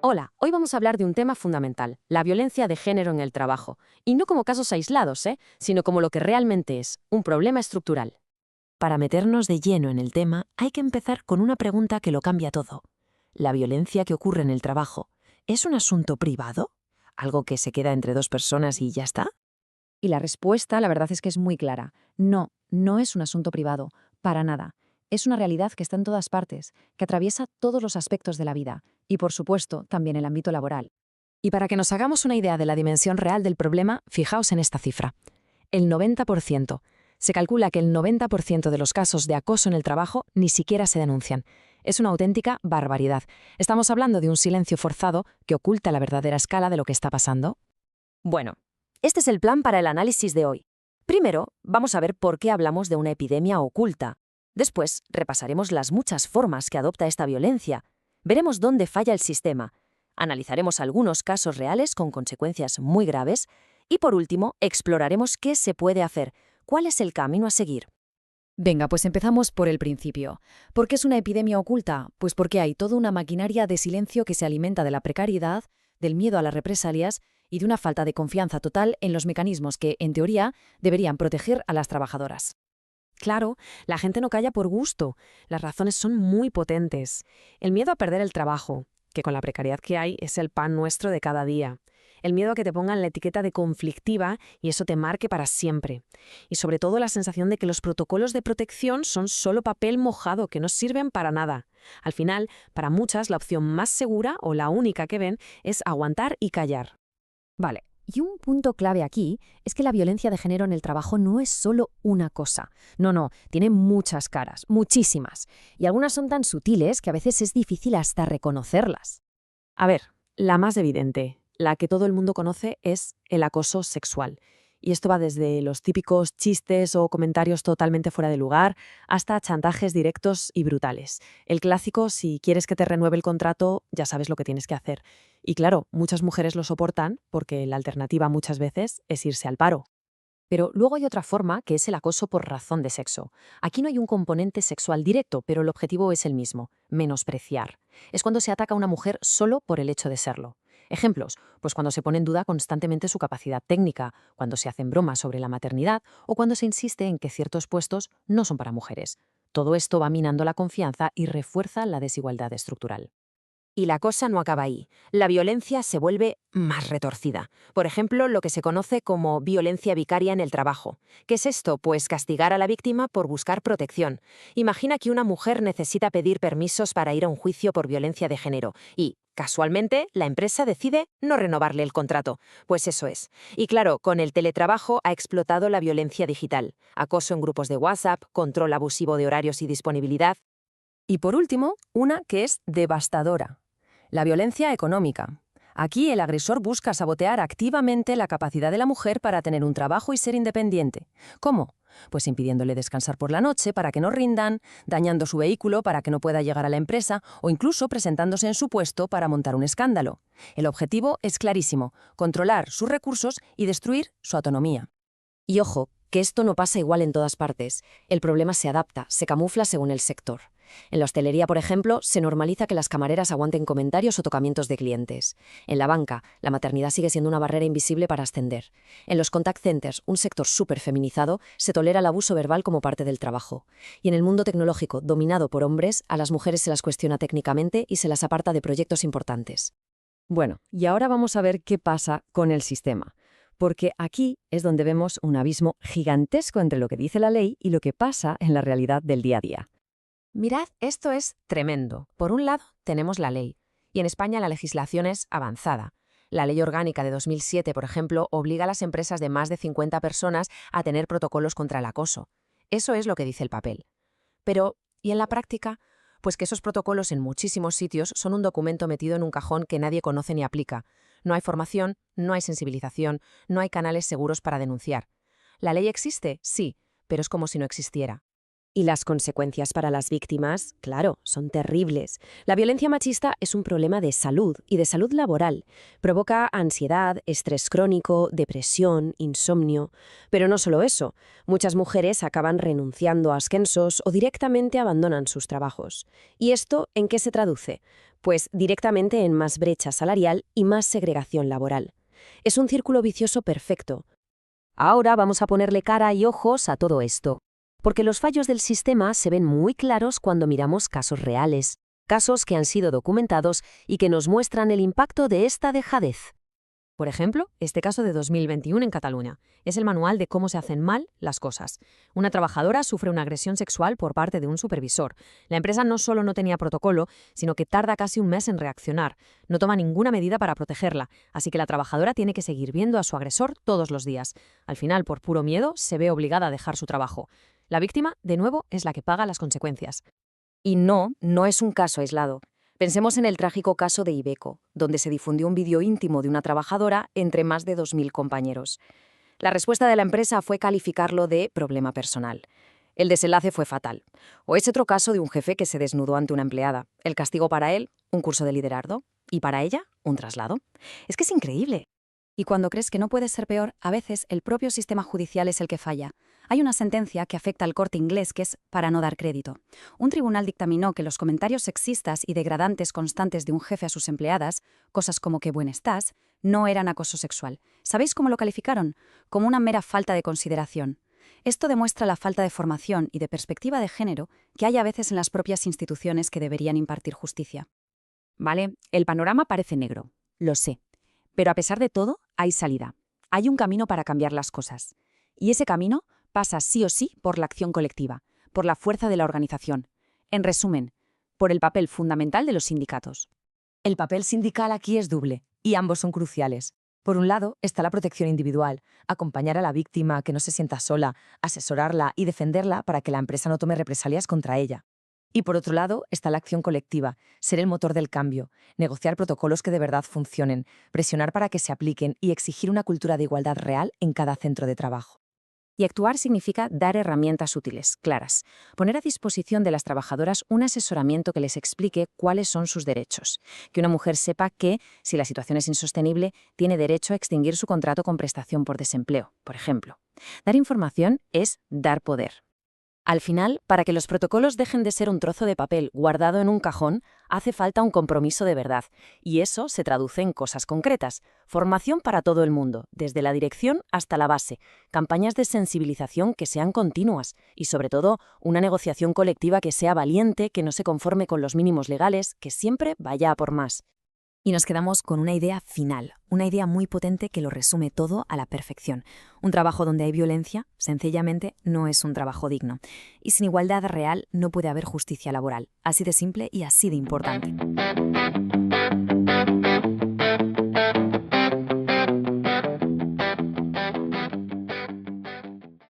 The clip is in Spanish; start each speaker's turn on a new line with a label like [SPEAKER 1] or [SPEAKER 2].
[SPEAKER 1] Hola, hoy vamos a hablar de un tema fundamental, la violencia de género en el trabajo. Y no como casos aislados, sino como lo que realmente es, un problema estructural.
[SPEAKER 2] Para meternos de lleno en el tema, hay que empezar con una pregunta que lo cambia todo. ¿La violencia que ocurre en el trabajo es un asunto privado? ¿Algo que se queda entre dos personas y ya está?
[SPEAKER 3] Y la respuesta, la verdad es que es muy clara. No, no es un asunto privado, para nada. Es una realidad que está en todas partes, que atraviesa todos los aspectos de la vida y, por supuesto, también el ámbito laboral.
[SPEAKER 1] Y para que nos hagamos una idea de la dimensión real del problema, fijaos en esta cifra. El 90%. Se calcula que el 90% de los casos de acoso en el trabajo ni siquiera se denuncian. Es una auténtica barbaridad. Estamos hablando de un silencio forzado que oculta la verdadera escala de lo que está pasando. Bueno, este es el plan para el análisis de hoy. Primero, vamos a ver por qué hablamos de una epidemia oculta. Después, repasaremos las muchas formas que adopta esta violencia. Veremos dónde falla el sistema. Analizaremos algunos casos reales con consecuencias muy graves. Y por último, exploraremos qué se puede hacer, cuál es el camino a seguir.
[SPEAKER 3] Venga, pues empezamos por el principio. ¿Por qué es una epidemia oculta? Pues porque hay toda una maquinaria de silencio que se alimenta de la precariedad, del miedo a las represalias y de una falta de confianza total en los mecanismos que, en teoría, deberían proteger a las trabajadoras.
[SPEAKER 1] Claro, la gente no calla por gusto. Las razones son muy potentes. El miedo a perder el trabajo, que con la precariedad que hay es el pan nuestro de cada día. El miedo a que te pongan la etiqueta de conflictiva y eso te marque para siempre. Y sobre todo la sensación de que los protocolos de protección son solo papel mojado, que no sirven para nada. Al final, para muchas, la opción más segura o la única que ven es aguantar y callar.
[SPEAKER 3] Vale. Y un punto clave aquí es que la violencia de género en el trabajo no es solo una cosa. No, tiene muchas caras, muchísimas. Y algunas son tan sutiles que a veces es difícil hasta reconocerlas.
[SPEAKER 1] A ver, la más evidente, la que todo el mundo conoce, es el acoso sexual. Y esto va desde los típicos chistes o comentarios totalmente fuera de lugar hasta chantajes directos y brutales. El clásico, si quieres que te renueve el contrato, ya sabes lo que tienes que hacer. Y claro, muchas mujeres lo soportan porque la alternativa muchas veces es irse al paro. Pero luego hay otra forma, que es el acoso por razón de sexo. Aquí no hay un componente sexual directo, pero el objetivo es el mismo, menospreciar. Es cuando se ataca a una mujer solo por el hecho de serlo. Ejemplos, pues cuando se pone en duda constantemente su capacidad técnica, cuando se hacen bromas sobre la maternidad o cuando se insiste en que ciertos puestos no son para mujeres. Todo esto va minando la confianza y refuerza la desigualdad estructural. Y la cosa no acaba ahí. La violencia se vuelve más retorcida. Por ejemplo, lo que se conoce como violencia vicaria en el trabajo. ¿Qué es esto? Pues castigar a la víctima por buscar protección. Imagina que una mujer necesita pedir permisos para ir a un juicio por violencia de género y, casualmente, la empresa decide no renovarle el contrato. Pues eso es. Y claro, con el teletrabajo ha explotado la violencia digital. Acoso en grupos de WhatsApp, control abusivo de horarios y disponibilidad. Y por último, una que es devastadora. La violencia económica. Aquí el agresor busca sabotear activamente la capacidad de la mujer para tener un trabajo y ser independiente. ¿Cómo? Pues impidiéndole descansar por la noche para que no rindan, dañando su vehículo para que no pueda llegar a la empresa o incluso presentándose en su puesto para montar un escándalo. El objetivo es clarísimo, controlar sus recursos y destruir su autonomía. Y ojo, que esto no pasa igual en todas partes. El problema se adapta, se camufla según el sector. En la hostelería, por ejemplo, se normaliza que las camareras aguanten comentarios o tocamientos de clientes. En la banca, la maternidad sigue siendo una barrera invisible para ascender. En los contact centers, un sector súper feminizado, se tolera el abuso verbal como parte del trabajo. Y en el mundo tecnológico, dominado por hombres, a las mujeres se las cuestiona técnicamente y se las aparta de proyectos importantes. Bueno, y ahora vamos a ver qué pasa con el sistema. Porque aquí es donde vemos un abismo gigantesco entre lo que dice la ley y lo que pasa en la realidad del día a día. Mirad, esto es tremendo. Por un lado, tenemos la ley. Y en España la legislación es avanzada. La Ley Orgánica de 2007, por ejemplo, obliga a las empresas de más de 50 personas a tener protocolos contra el acoso. Eso es lo que dice el papel. Pero, ¿y en la práctica? Pues que esos protocolos en muchísimos sitios son un documento metido en un cajón que nadie conoce ni aplica. No hay formación, no hay sensibilización, no hay canales seguros para denunciar. ¿La ley existe? Sí, pero es como si no existiera. Y las consecuencias para las víctimas, claro, son terribles. La violencia machista es un problema de salud y de salud laboral. Provoca ansiedad, estrés crónico, depresión, insomnio. Pero no solo eso, muchas mujeres acaban renunciando a ascensos o directamente abandonan sus trabajos. ¿Y esto en qué se traduce? Pues directamente en más brecha salarial y más segregación laboral. Es un círculo vicioso perfecto. Ahora vamos a ponerle cara y ojos a todo esto. Porque los fallos del sistema se ven muy claros cuando miramos casos reales, casos que han sido documentados y que nos muestran el impacto de esta dejadez.
[SPEAKER 2] Por ejemplo, este caso de 2021 en Cataluña. Es el manual de cómo se hacen mal las cosas. Una trabajadora sufre una agresión sexual por parte de un supervisor. La empresa no solo no tenía protocolo, sino que tarda casi un mes en reaccionar. No toma ninguna medida para protegerla, así que la trabajadora tiene que seguir viendo a su agresor todos los días. Al final, por puro miedo, se ve obligada a dejar su trabajo. La víctima, de nuevo, es la que paga las consecuencias.
[SPEAKER 3] Y no es un caso aislado. Pensemos en el trágico caso de Iveco, donde se difundió un vídeo íntimo de una trabajadora entre más de 2.000 compañeros. La respuesta de la empresa fue calificarlo de problema personal. El desenlace fue fatal. O ese otro caso de un jefe que se desnudó ante una empleada. El castigo para él, un curso de liderazgo, y para ella, un traslado. Es que es increíble. Y cuando crees que no puede ser peor, a veces el propio sistema judicial es el que falla. Hay una sentencia que afecta al Corte Inglés que es para no dar crédito. Un tribunal dictaminó que los comentarios sexistas y degradantes constantes de un jefe a sus empleadas, cosas como qué buen estás, no eran acoso sexual. ¿Sabéis cómo lo calificaron? Como una mera falta de consideración. Esto demuestra la falta de formación y de perspectiva de género que hay a veces en las propias instituciones que deberían impartir justicia.
[SPEAKER 1] Vale, el panorama parece negro, lo sé. Pero a pesar de todo, hay salida. Hay un camino para cambiar las cosas. Y ese camino pasa sí o sí por la acción colectiva, por la fuerza de la organización. En resumen, por el papel fundamental de los sindicatos. El papel sindical aquí es doble, y ambos son cruciales. Por un lado está la protección individual, acompañar a la víctima que no se sienta sola, asesorarla y defenderla para que la empresa no tome represalias contra ella. Y por otro lado está la acción colectiva, ser el motor del cambio, negociar protocolos que de verdad funcionen, presionar para que se apliquen y exigir una cultura de igualdad real en cada centro de trabajo. Y actuar significa dar herramientas útiles, claras, poner a disposición de las trabajadoras un asesoramiento que les explique cuáles son sus derechos, que una mujer sepa que, si la situación es insostenible, tiene derecho a extinguir su contrato con prestación por desempleo, por ejemplo. Dar información es dar poder. Al final, para que los protocolos dejen de ser un trozo de papel guardado en un cajón, hace falta un compromiso de verdad, y eso se traduce en cosas concretas. Formación para todo el mundo, desde la dirección hasta la base, campañas de sensibilización que sean continuas y, sobre todo, una negociación colectiva que sea valiente, que no se conforme con los mínimos legales, que siempre vaya a por más.
[SPEAKER 3] Y nos quedamos con una idea final, una idea muy potente que lo resume todo a la perfección. Un trabajo donde hay violencia, sencillamente, no es un trabajo digno. Y sin igualdad real no puede haber justicia laboral. Así de simple y así de importante.